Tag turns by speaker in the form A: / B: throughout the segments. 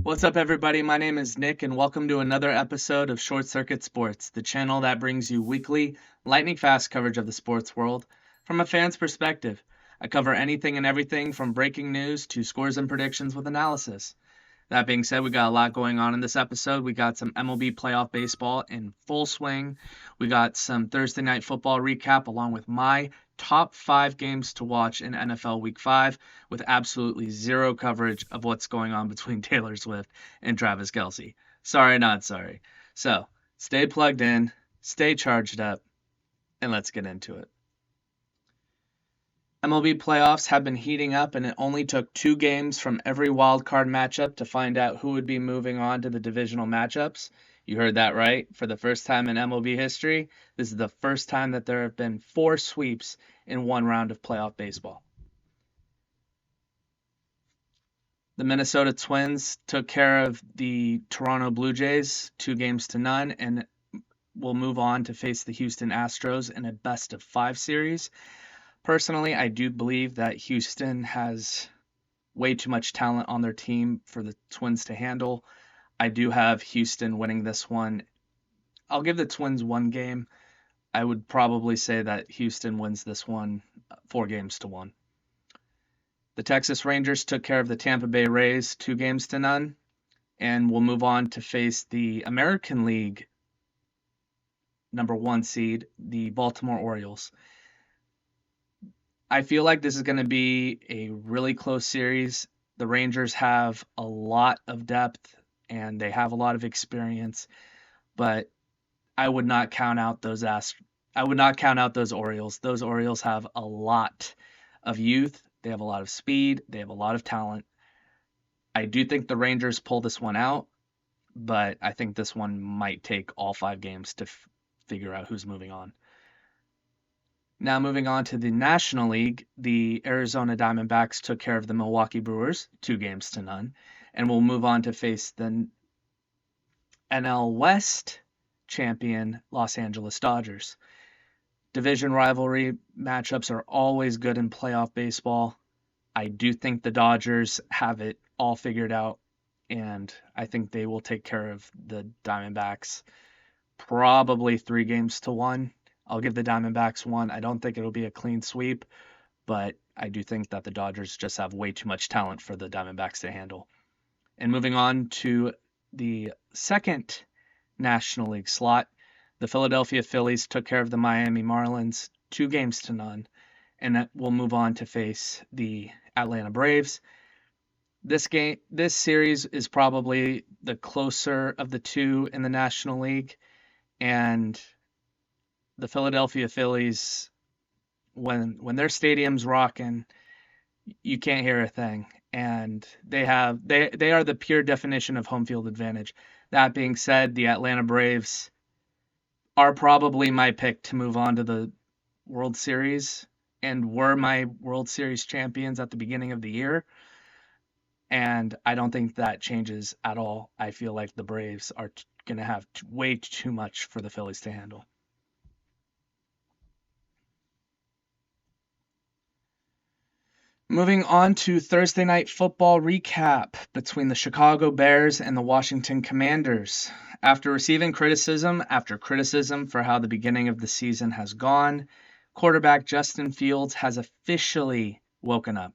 A: What's up, everybody? My name is Nick, and welcome to another episode of Short Circuit Sports, the channel that brings you weekly, lightning-fast coverage of the sports world from a fan's perspective. I cover anything and everything from breaking news to scores and predictions with analysis. That being said, we got a lot going on in this episode. We got some MLB playoff baseball in full swing. We got some Thursday night football recap along with my top 5 games to watch in NFL Week 5 with absolutely zero coverage of what's going on between Taylor Swift and Travis Kelce. Sorry, not sorry. So, stay plugged in, stay charged up, and let's get into it. MLB playoffs have been heating up, and it only took 2 games from every wild card matchup to find out who would be moving on to the divisional matchups. You heard that right. For the first time in MLB history, this is the first time that there have been 4 sweeps in one round of playoff baseball. The Minnesota Twins took care of the Toronto Blue Jays 2-0, and will move on to face the Houston Astros in a best-of-5 series. Personally, I do believe that Houston has way too much talent on their team for the Twins to handle. I do have Houston winning this one. I'll give the Twins 1 game. I would probably say that Houston wins this one 4-1. The Texas Rangers took care of the Tampa Bay Rays 2-0, and will move on to face the American League number 1 seed, the Baltimore Orioles. I feel like this is going to be a really close series. The Rangers have a lot of depth and they have a lot of experience, but I would not count out those Orioles. Those Orioles have a lot of youth. They have a lot of speed. They have a lot of talent. I do think the Rangers pull this one out, but I think this one might take all 5 games to figure out who's moving on. Now moving on to the National League, the Arizona Diamondbacks took care of the Milwaukee Brewers 2-0, and will move on to face the NL West champion Los Angeles Dodgers. Division rivalry matchups are always good in playoff baseball. I do think the Dodgers have it all figured out, and I think they will take care of the Diamondbacks probably 3-1. I'll give the Diamondbacks 1. I don't think it'll be a clean sweep, but I do think that the Dodgers just have way too much talent for the Diamondbacks to handle. And moving on to the second National League slot, the Philadelphia Phillies took care of the Miami Marlins 2-0, and that will move on to face the Atlanta Braves. This series is probably the closer of the 2 in the National League, and the Philadelphia Phillies, when their stadium's rocking, you can't hear a thing, and they are the pure definition of home field advantage. That being said, the Atlanta Braves are probably my pick to move on to the World Series, and were my World Series champions at the beginning of the year, and I don't think that changes at all. I feel like the Braves are going to have way too much for the Phillies to handle. Moving on to Thursday night football recap between the Chicago Bears and the Washington Commanders. After receiving criticism after criticism for how the beginning of the season has gone, quarterback Justin Fields has officially woken up.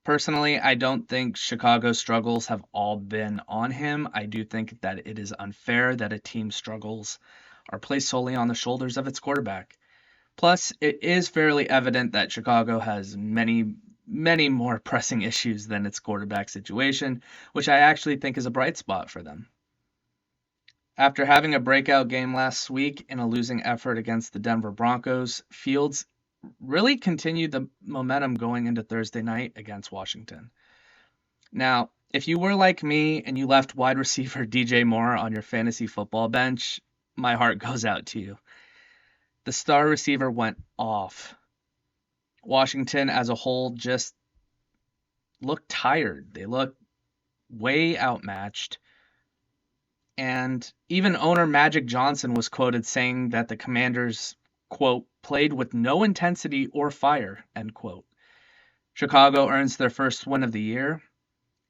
A: Personally, I don't think Chicago's struggles have all been on him. I do think that it is unfair that a team's struggles are placed solely on the shoulders of its quarterback. Plus, it is fairly evident that Chicago has many, many more pressing issues than its quarterback situation, which I actually think is a bright spot for them. After having a breakout game last week in a losing effort against the Denver Broncos, Fields really continued the momentum going into Thursday night against Washington. Now, if you were like me and you left wide receiver DJ Moore on your fantasy football bench, my heart goes out to you. The star receiver went off. Washington as a whole just looked tired. They looked way outmatched. And even owner Magic Johnson was quoted saying that the Commanders, quote, played with no intensity or fire, end quote. Chicago earns their first win of the year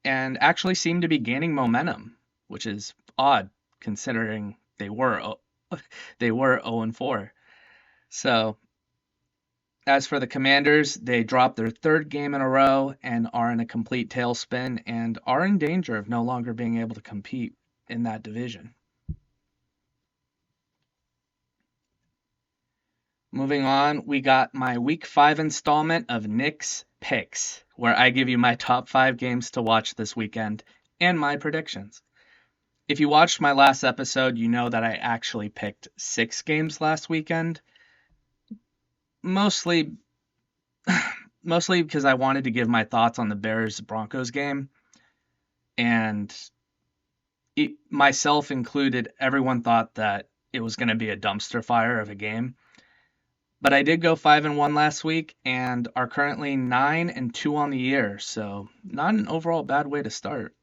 A: and actually seem to be gaining momentum, which is odd considering they were 0-4. So, as for the Commanders, they dropped their third game in a row and are in a complete tailspin and are in danger of no longer being able to compete in that division. Moving on, we got my Week 5 installment of Nick's Picks, where I give you my top 5 games to watch this weekend and my predictions. If you watched my last episode, you know that I actually picked 6 games last weekend. Mostly because I wanted to give my thoughts on the Bears-Broncos game. And myself included, everyone thought that it was going to be a dumpster fire of a game. But I did go 5-1 last week and are currently 9-2 on the year, so not an overall bad way to start.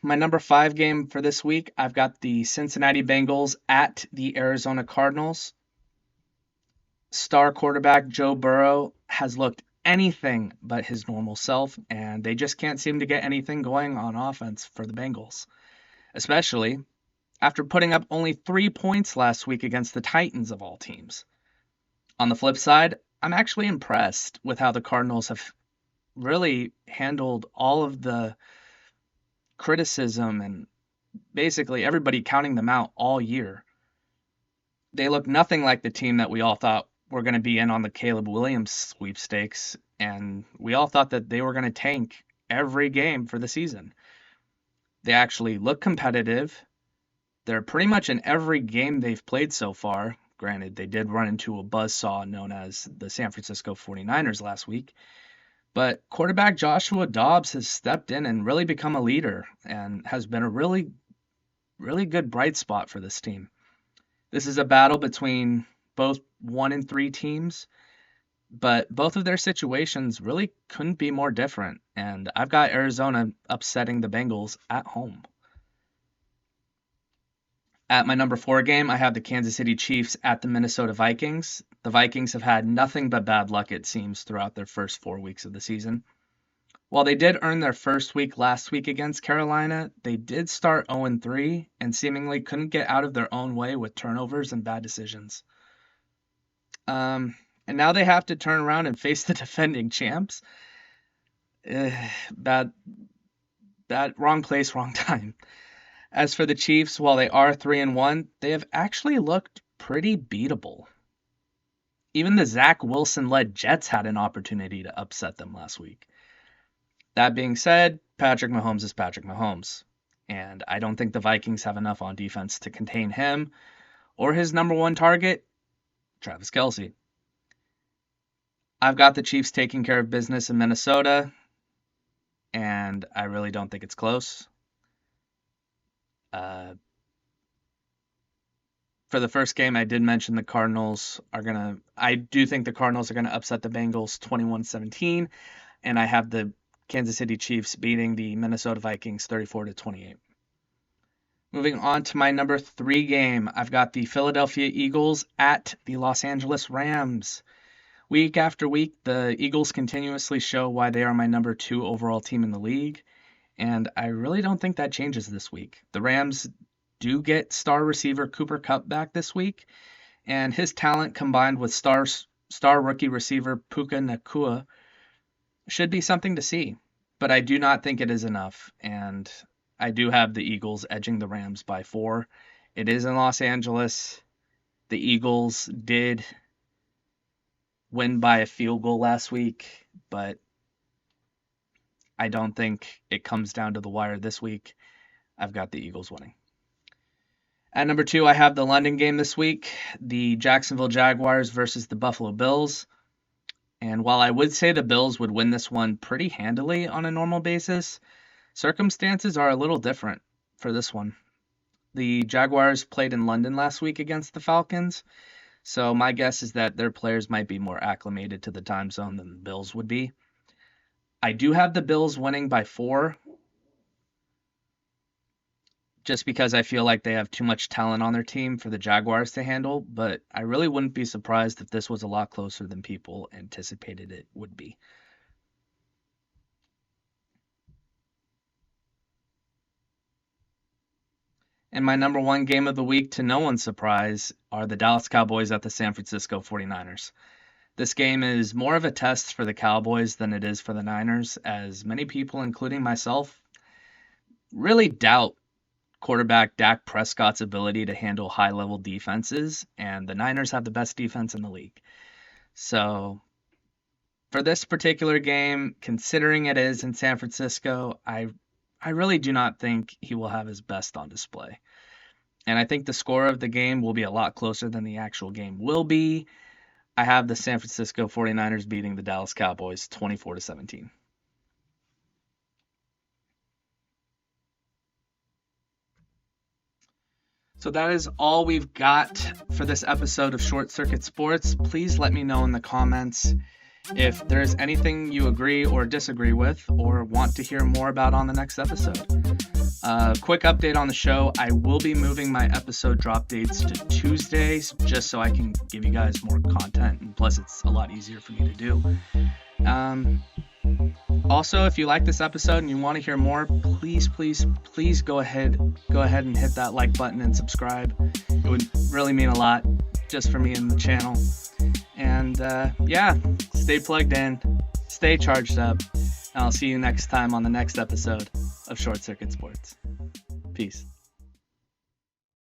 A: My number 5 game for this week, I've got the Cincinnati Bengals at the Arizona Cardinals. Star quarterback Joe Burrow has looked anything but his normal self, and they just can't seem to get anything going on offense for the Bengals, especially after putting up only 3 points last week against the Titans of all teams. On the flip side, I'm actually impressed with how the Cardinals have really handled all of the criticism and basically everybody counting them out all year. They look nothing like the team that we all thought were going to be in on the Caleb Williams sweepstakes, and we all thought that they were going to tank every game for the season. They actually look competitive. They're pretty much in every game they've played so far. Granted, they did run into a buzzsaw known as the San Francisco 49ers last week. But quarterback Joshua Dobbs has stepped in and really become a leader and has been a really, really good bright spot for this team. This is a battle between both 1-3 teams, but both of their situations really couldn't be more different. And I've got Arizona upsetting the Bengals at home. At my number 4 game, I have the Kansas City Chiefs at the Minnesota Vikings. The Vikings have had nothing but bad luck, it seems, throughout their first 4 weeks of the season. While they did earn their first week last week against Carolina, they did start 0-3 and seemingly couldn't get out of their own way with turnovers and bad decisions. And now they have to turn around and face the defending champs. Bad, wrong place, wrong time. As for the Chiefs, while they are 3-1, they have actually looked pretty beatable. Even the Zach Wilson-led Jets had an opportunity to upset them last week. That being said, Patrick Mahomes is Patrick Mahomes, and I don't think the Vikings have enough on defense to contain him or his number 1 target, Travis Kelce. I've got the Chiefs taking care of business in Minnesota, and I really don't think it's close. For the first game, I did mention the Cardinals I do think the Cardinals are going to upset the Bengals 21-17, and I have the Kansas City Chiefs beating the Minnesota Vikings 34-28. Moving on to my number 3 game, I've got the Philadelphia Eagles at the Los Angeles Rams. Week after week, the Eagles continuously show why they are my number 2 overall team in the league, and I really don't think that changes this week. The Rams do get star receiver Cooper Kupp back this week, and his talent combined with star rookie receiver Puka Nacua should be something to see. But I do not think it is enough, and I do have the Eagles edging the Rams by 4. It is in Los Angeles. The Eagles did win by a field goal last week, but I don't think it comes down to the wire this week. I've got the Eagles winning. At number 2, I have the London game this week, the Jacksonville Jaguars versus the Buffalo Bills. And while I would say the Bills would win this one pretty handily on a normal basis, circumstances are a little different for this one. The Jaguars played in London last week against the Falcons, so my guess is that their players might be more acclimated to the time zone than the Bills would be. I do have the Bills winning by 4. just because I feel like they have too much talent on their team for the Jaguars to handle, but I really wouldn't be surprised if this was a lot closer than people anticipated it would be. And my number one game of the week, to no one's surprise, are the Dallas Cowboys at the San Francisco 49ers. This game is more of a test for the Cowboys than it is for the Niners, as many people, including myself, really doubt quarterback Dak Prescott's ability to handle high-level defenses, and the Niners have the best defense in the league. So for this particular game, considering it is in San Francisco, I really do not think he will have his best on display. And I think the score of the game will be a lot closer than the actual game will be. I have the San Francisco 49ers beating the Dallas Cowboys 24-17. So that is all we've got for this episode of Short Circuit Sports. Please let me know in the comments if there's anything you agree or disagree with or want to hear more about on the next episode. Quick update on the show. I will be moving my episode drop dates to Tuesdays just so I can give you guys more content, and plus it's a lot easier for me to do. Also, if you like this episode and you want to hear more, please go ahead and hit that like button and subscribe. It would really mean a lot just for me and the channel. And stay plugged in, stay charged up, and I'll see you next time on the next episode of Short Circuit Sports. Peace.